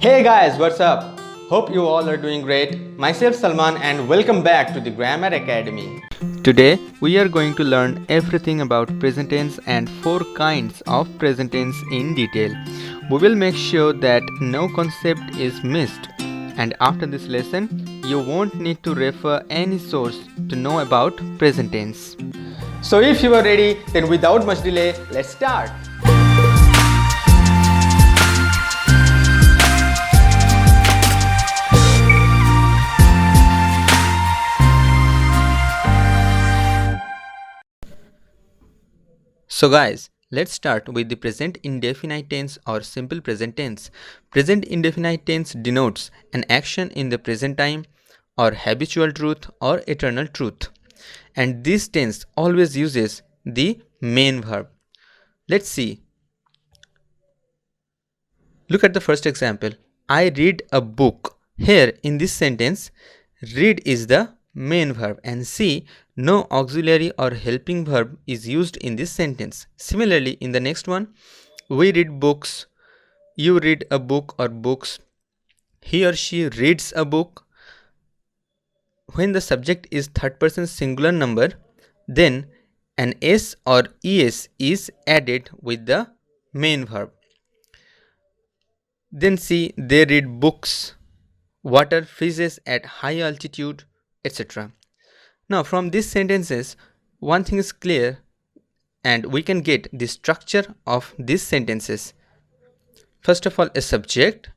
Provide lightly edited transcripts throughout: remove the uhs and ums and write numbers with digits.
Hey guys, what's up? Hope you all are doing great. Myself Salman and welcome back to the Grammar Academy. Today we are going to learn everything about present tense and 4 kinds of present tense in detail. We will make sure that no concept is missed, and after this lesson you won't need to refer any source to know about present tense. So if you are ready, then without much delay, let's start. So guys, let's start with the present indefinite tense or simple present tense. Present indefinite tense denotes an action in the present time or habitual truth or eternal truth. And this tense always uses the main verb. Let's see. Look at the first example. I read a book. Here in this sentence, read is the main verb, and see, no auxiliary or helping verb is used in this sentence. Similarly, in the next one, we read books, you read a book or books, he or she reads a book. When the subject is third person singular number, then an s or es is added with the main verb. Then see, they read books, water freezes at high altitude, etc. Now from these sentences, one thing is clear and we can get the structure of these sentences. First of all, a subject,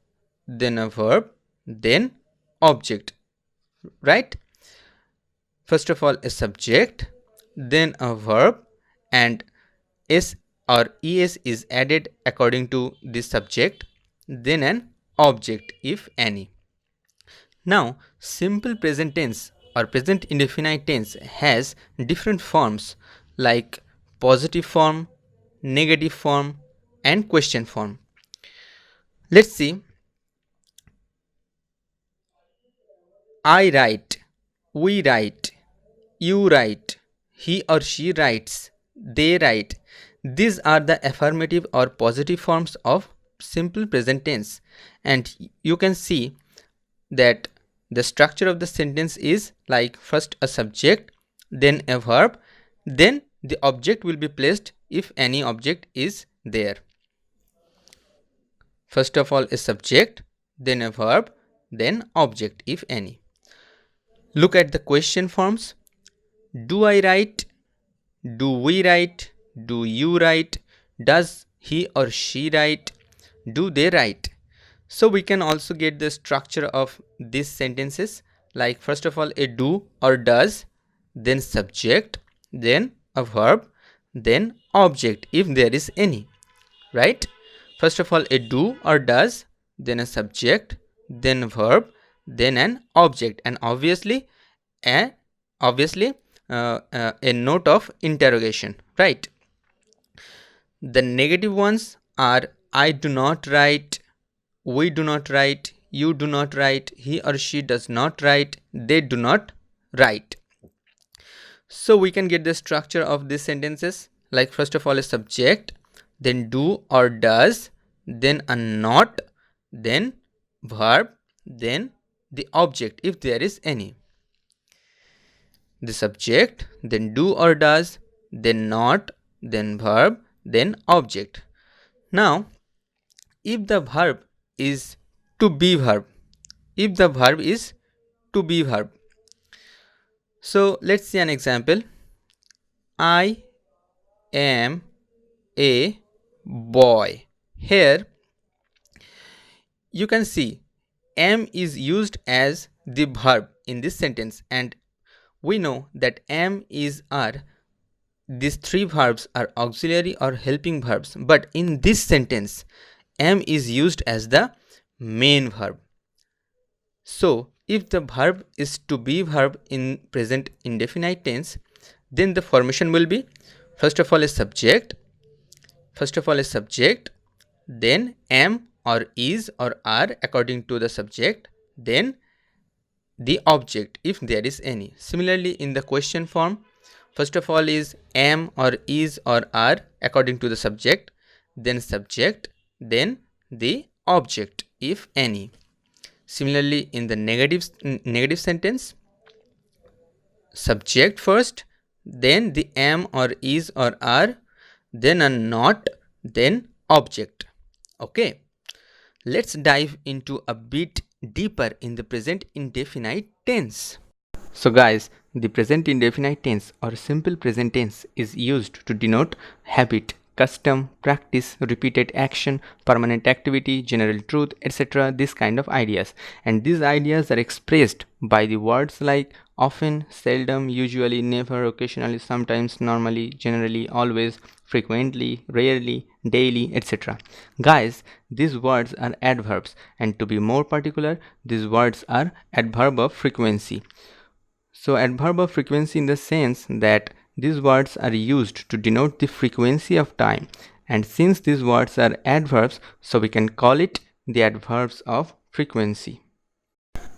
then a verb, then object, right? First of all, a subject, then a verb, and s or es is added according to the subject, then an object if any. Now, simple present tense or present indefinite tense has different forms like positive form, negative form, and question form. Let's see. I write, we write, you write, he or she writes, they write. These are the affirmative or positive forms of simple present tense, and you can see that the structure of the sentence is like first a subject, then a verb, then the object will be placed if any object is there. First of all a subject, then a verb, then object if any. Look at the question forms. Do I write? Do we write? Do you write? Does he or she write? Do they write? So we can also get the structure of these sentences like first of all a do or does, then subject, then a verb, then object if there is any, right? First of all a do or does, then a subject, then a verb, then an object, and obviously a note of interrogation, right? The negative ones are I do not write, we do not write, you do not write, he or she does not write, they do not write. So we can get the structure of these sentences like first of all a subject, then do or does, then a not, then verb, then the object if there is any. The subject, then do or does, then not, then verb, then object. Now if the verb is to be verb, if the verb is to be verb, so let's see an example. I am a boy. Here you can see am is used as the verb in this sentence, and we know that am is are these three verbs are auxiliary or helping verbs, but in this sentence am is used as the main verb. So if the verb is to be verb in present indefinite tense, then the formation will be first of all a subject, then am or is or are according to the subject, then the object if there is any. Similarly in the question form, first of all is am or is or are according to the subject, then subject, then the object if any. Similarly, in the negative sentence, subject first, then the am or is or are, then a not, then object. Okay, let's dive into a bit deeper in the present indefinite tense. So guys, the present indefinite tense or simple present tense is used to denote habit, custom, practice, repeated action, permanent activity, general truth, etc. This kind of ideas. And these ideas are expressed by the words like often, seldom, usually, never, occasionally, sometimes, normally, generally, always, frequently, rarely, daily, etc. Guys, these words are adverbs, and to be more particular, these words are adverb of frequency. So adverb of frequency in the sense that these words are used to denote the frequency of time, and since these words are adverbs, so we can call it the adverbs of frequency.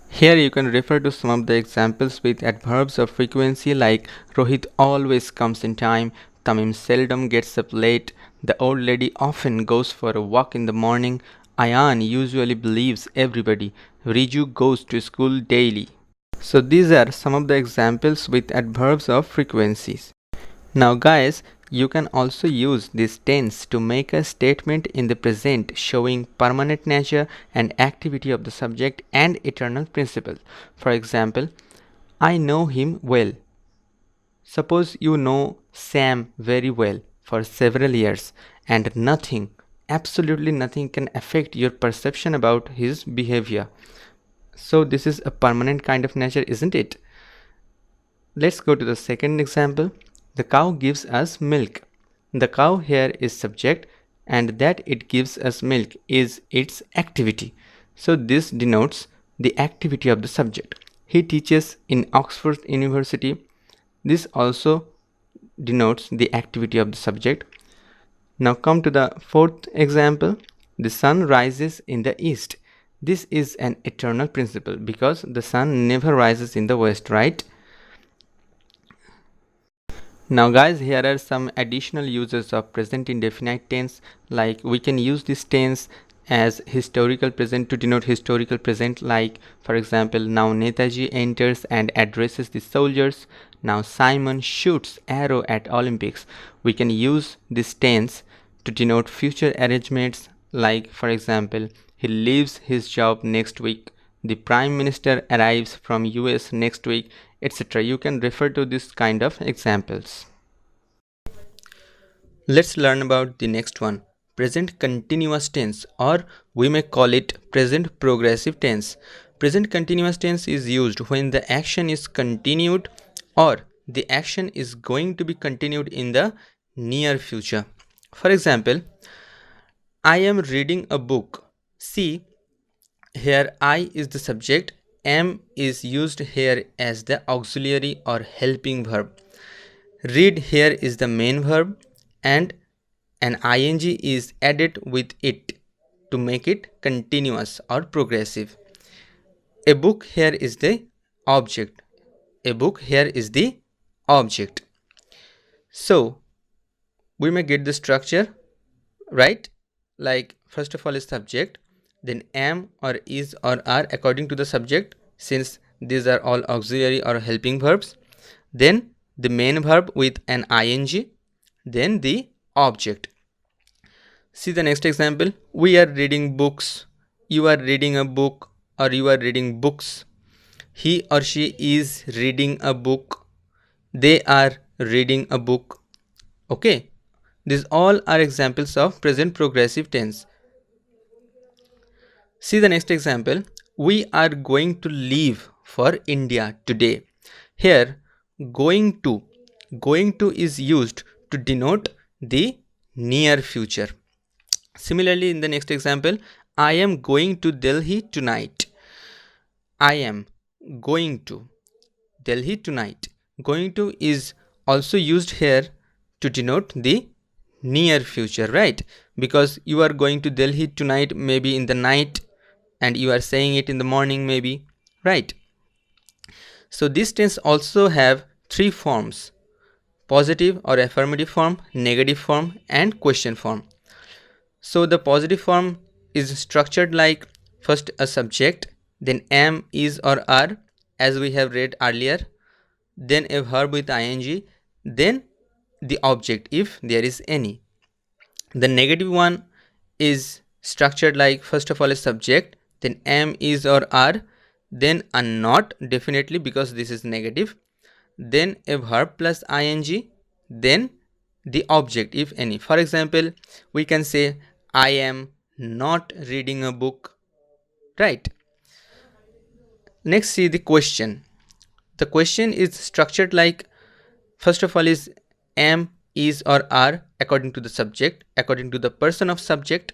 Here you can refer to some of the examples with adverbs of frequency like Rohit always comes in time, Tamim seldom gets up late, the old lady often goes for a walk in the morning, Ayan usually believes everybody, Riju goes to school daily. So these are some of the examples with adverbs of frequencies. Now guys, you can also use this tense to make a statement in the present showing permanent nature and activity of the subject and eternal principle. For example, I know him well. Suppose you know Sam very well for several years and nothing, absolutely nothing can affect your perception about his behavior. So this is a permanent kind of nature, isn't it? Let's go to the second example. The cow gives us milk. The cow here is subject and that it gives us milk is its activity. So this denotes the activity of the subject. He teaches in Oxford University. This also denotes the activity of the subject. Now come to the fourth example. The sun rises in the east. This is an eternal principle because the sun never rises in the west, right? Now guys, here are some additional uses of present indefinite tense, like we can use this tense as historical present to denote historical present, like for example, now Netaji enters and addresses the soldiers. Now Simon shoots arrow at Olympics. We can use this tense to denote future arrangements, like for example, he leaves his job next week. The Prime Minister arrives from US next week, etc. You can refer to this kind of examples. Let's learn about the next one, present continuous tense, or we may call it present progressive tense. Present continuous tense is used when the action is continued or the action is going to be continued in the near future. For example, I am reading a book. See, here I is the subject, am is used here as the auxiliary or helping verb. Read here is the main verb and an ing is added with it to make it continuous or progressive. A book here is the object. A book here is the object. So we may get the structure, right? Like first of all is subject, then am or is or are according to the subject, since these are all auxiliary or helping verbs, then the main verb with an ing, then the object. See the next example, we are reading books, you are reading a book or you are reading books, he or she is reading a book, they are reading a book. Okay, these all are examples of present progressive tense. See the next example, we are going to leave for India today. Here going to is used to denote the near future. Similarly, in the next example, I am going to Delhi tonight. I am going to Delhi tonight. Going to is also used here to denote the near future, right? Because you are going to Delhi tonight, maybe in the night, and you are saying it in the morning, maybe, right? So this tense also have three forms: positive or affirmative form, negative form, and question form. So the positive form is structured like First a subject, then am, is or are, as we have read earlier, then a verb with ing, then the object if there is any. The negative one is structured like first of all a subject, then am, is or are, then a not, definitely because this is negative, then a verb plus ing, then the object if any. For example, we can say I am not reading a book, right? Next, see the question. The question is structured like first of all is am, is or are according to the subject, according to the person of subject,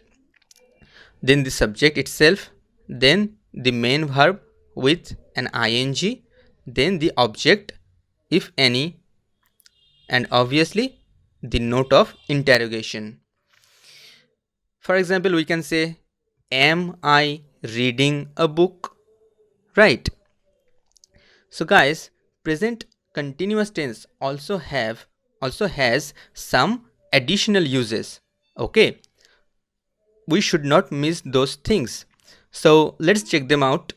then the subject itself, then the main verb with an ing, then the object if any, and obviously the note of interrogation. For example, we can say am I reading a book, right? So guys, present continuous tense also has some additional uses. Okay, we should not miss those things. So let's check them out.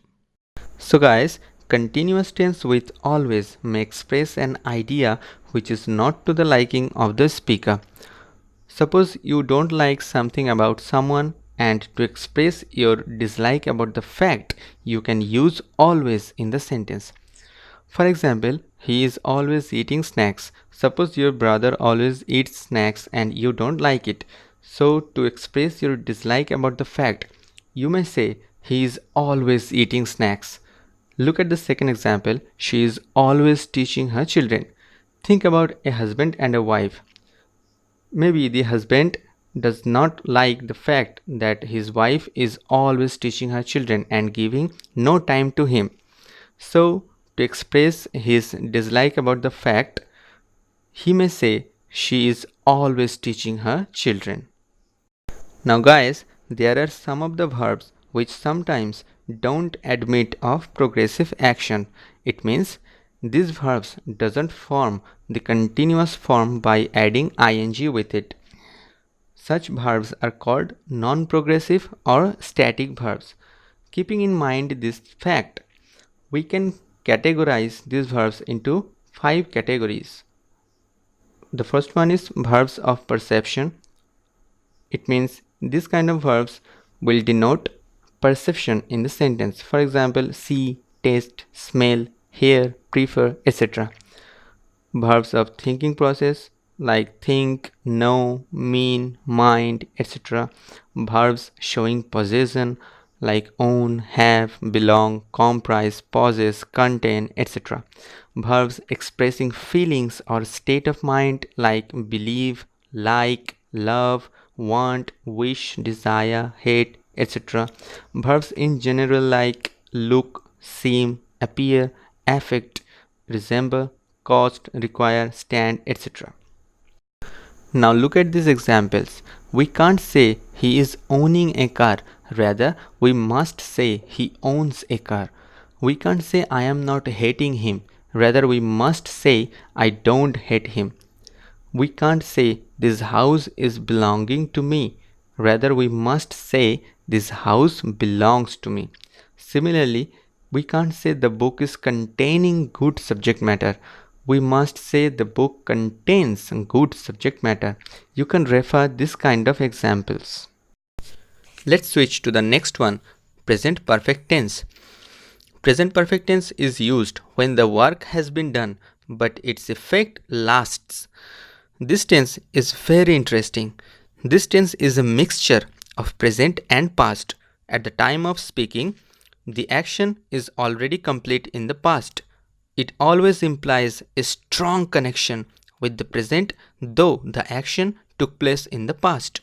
So guys, continuous tense with always may express an idea which is not to the liking of the speaker. Suppose you don't like something about someone, and to express your dislike about the fact, you can use always in the sentence. For example, he is always eating snacks. Suppose your brother always eats snacks and you don't like it. So, to express your dislike about the fact, you may say, he is always eating snacks. Look at the second example, she is always teaching her children. Think about a husband and a wife. Maybe the husband does not like the fact that his wife is always teaching her children and giving no time to him. So, to express his dislike about the fact, he may say she is always teaching her children. Now guys, there are some of the verbs which sometimes don't admit of progressive action. It means these verbs doesn't form the continuous form by adding ing with it. Such verbs are called non-progressive or static verbs. Keeping in mind this fact, we can categorize these verbs into 5 categories. The first one is verbs of perception. It means this kind of verbs will denote perception in the sentence. For example, see, taste, smell, hear, prefer, etc. Verbs of thinking process like think, know, mean, mind, etc. Verbs showing possession like own, have, belong, comprise, possess, contain, etc. Verbs expressing feelings or state of mind like believe, like, love, want, wish, desire, hate, etc. Verbs in general like look, seem, appear, affect, resemble, cost, require, stand, etc. Now look at these examples. We can't say he is owning a car. Rather, we must say he owns a car. We can't say I am not hating him. Rather, we must say I don't hate him. We can't say this house is belonging to me. Rather, we must say this house belongs to me. Similarly, we can't say the book is containing good subject matter. We must say the book contains good subject matter. You can refer this kind of examples. Let's switch to the next one, present perfect tense. Present perfect tense is used when the work has been done but its effect lasts. This tense is very interesting. This tense is a mixture of present and past. At the time of speaking, the action is already complete in the past. It always implies a strong connection with the present, though the action took place in the past.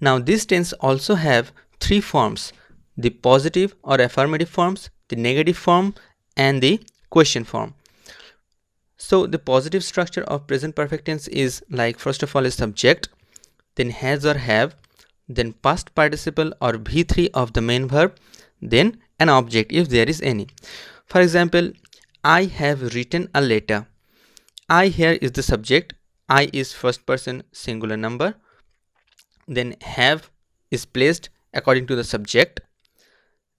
Now this tense also have 3 forms: the positive or affirmative forms, the negative form, and the question form. So the positive structure of present perfect tense is like first of all a subject, then has or have, then past participle or V3 of the main verb, then an object if there is any. For example, I have written a letter. I here is the subject, I is first person singular number, then have is placed according to the subject,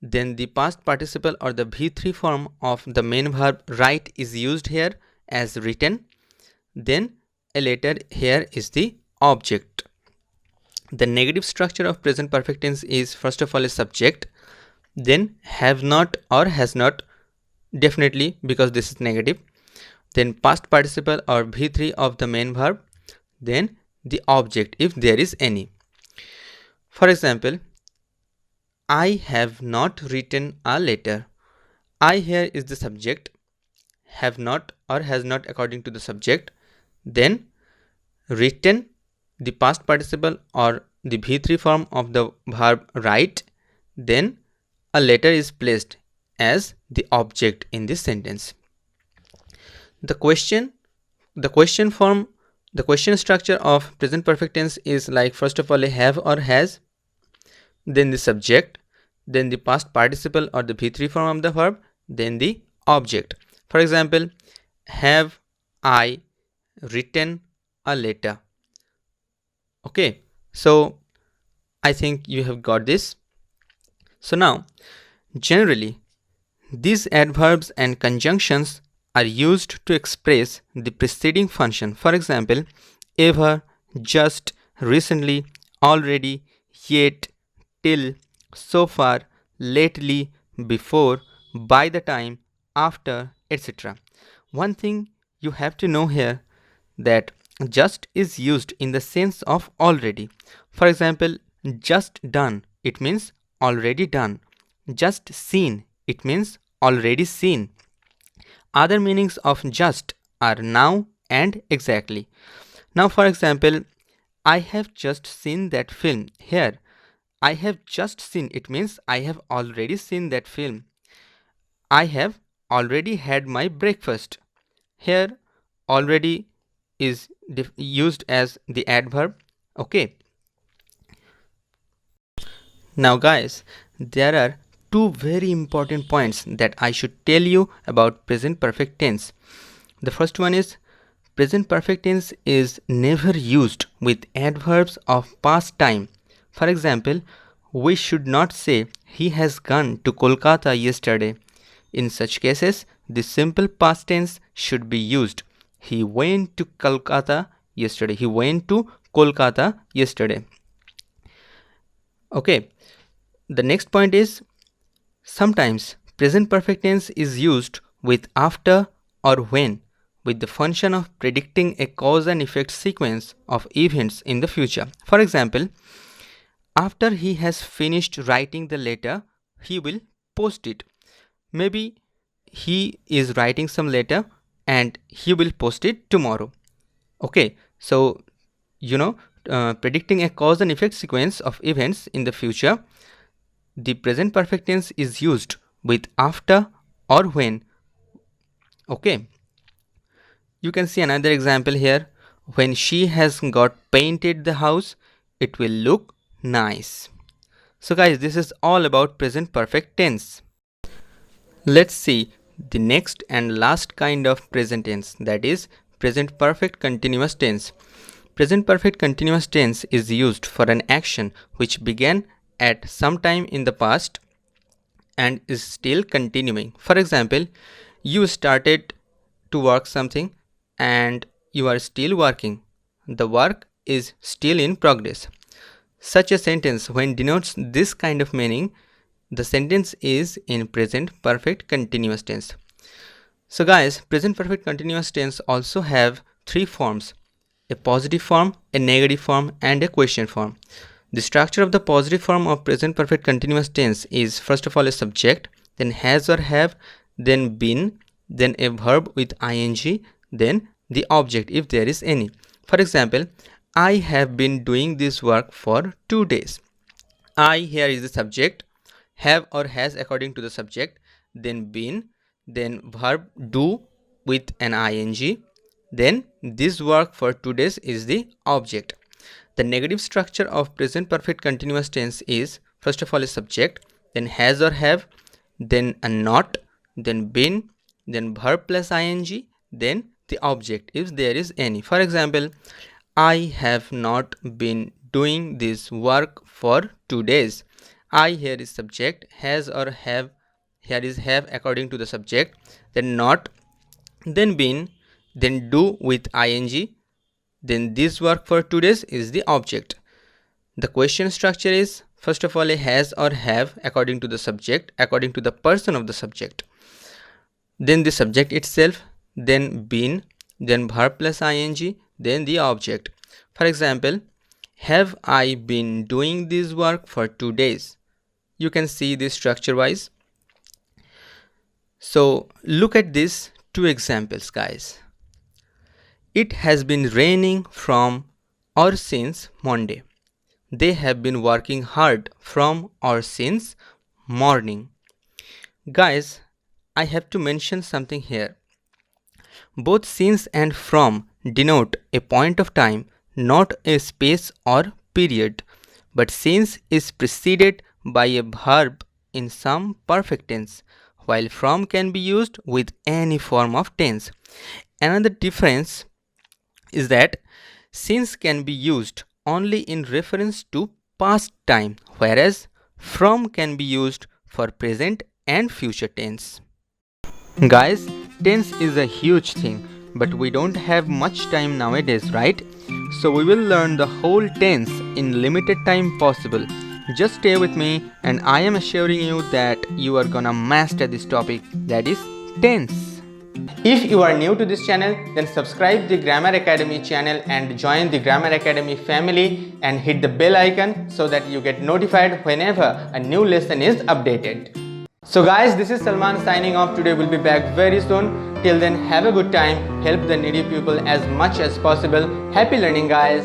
then the past participle or the V3 form of the main verb write is used here as written. Then a letter here is the object. The negative structure of present perfect tense is first of all a subject, then have not or has not, definitely because this is negative, then past participle or V3 of the main verb, then the object if there is any. For example, I have not written a letter. I here is the subject, have not or has not according to the subject, then written, the past participle or the V3 form of the verb write, then a letter is placed as the object in this sentence. The question structure of present perfect tense is like first of all a have or has, then the subject, then the past participle or the V3 form of the verb, then the object. For example, have I written a letter? Okay, so I think you have got this. So now, generally, these adverbs and conjunctions are used to express the preceding function. For example, ever, just, recently, already, yet, till, so far, lately, before, by the time, after, etc. One thing you have to know here that just is used in the sense of already. For example, just done, it means already done. Just seen, it means already seen. Other meanings of just are now and exactly. Now, for example, I have just seen that film. Here, I have just seen, it means I have already seen that film. I have already had my breakfast. Here, already is used as the adverb. Okay. Now guys, there are two very important points that I should tell you about present perfect tense. The first one is present perfect tense is never used with adverbs of past time. For example, we should not say he has gone to Kolkata yesterday. In such cases, the simple past tense should be used. He went to Kolkata yesterday. He went to Kolkata yesterday. Okay. The next point is sometimes present perfect tense is used with after or when with the function of predicting a cause and effect sequence of events in the future. For example, after he has finished writing the letter, he will post it. Maybe he is writing some letter and he will post it tomorrow. Okay, so predicting a cause and effect sequence of events in the future, the present perfect tense is used with after or when. Okay, you can see another example here. When she has got painted the house, it will look nice. So guys, this is all about present perfect tense. Let's see the next and last kind of present tense, that is present perfect continuous tense. Present perfect continuous tense is used for an action which began at some time in the past and is still continuing. For example, you started to work something and you are still working. The work is still in progress. Such a sentence, when denotes this kind of meaning, the sentence is in present perfect continuous tense. So guys, present perfect continuous tense also have three forms: a positive form, a negative form, and a question form. The structure of the positive form of present perfect continuous tense is first of all a subject, then has or have, then been, then a verb with ing, then the object if there is any. For example, I have been doing this work for 2 days. I here is the subject, have or has according to the subject, then been, then verb do with an ing, then this work for 2 days is the object. The negative structure of present perfect continuous tense is first of all a subject, then has or have, then a not, then been, then verb plus ing, then the object if there is any. For example, I have not been doing this work for 2 days. I here is subject, has or have here is have according to the subject, then not, then been, then do with ing, then this work for 2 days is the object. The question structure is first of all a has or have according to the subject, according to the person of the subject, then the subject itself, then been, then verb plus ing, then the object. For example, have I been doing this work for 2 days? You can see this structure wise. So look at these 2 examples, guys. It has been raining from or since Monday. They have been working hard from or since morning. Guys, I have to mention something here. Both since and from denote a point of time, not a space or period. But since is preceded by a verb in some perfect tense, while from can be used with any form of tense. Another difference is that since can be used only in reference to past time, whereas from can be used for present and future tense. Guys, tense is a huge thing, but we don't have much time nowadays, right? So we will learn the whole tense in limited time possible. Just stay with me and I am assuring you that you are gonna master this topic, that is tense. If you are new to this channel, then subscribe the Grammar Academy channel and join the Grammar Academy family and hit the bell icon so that you get notified whenever a new lesson is updated. So guys, this is Salman signing off. Today we'll be back very soon. Till then, have a good time, help the needy people as much as possible. Happy learning, guys.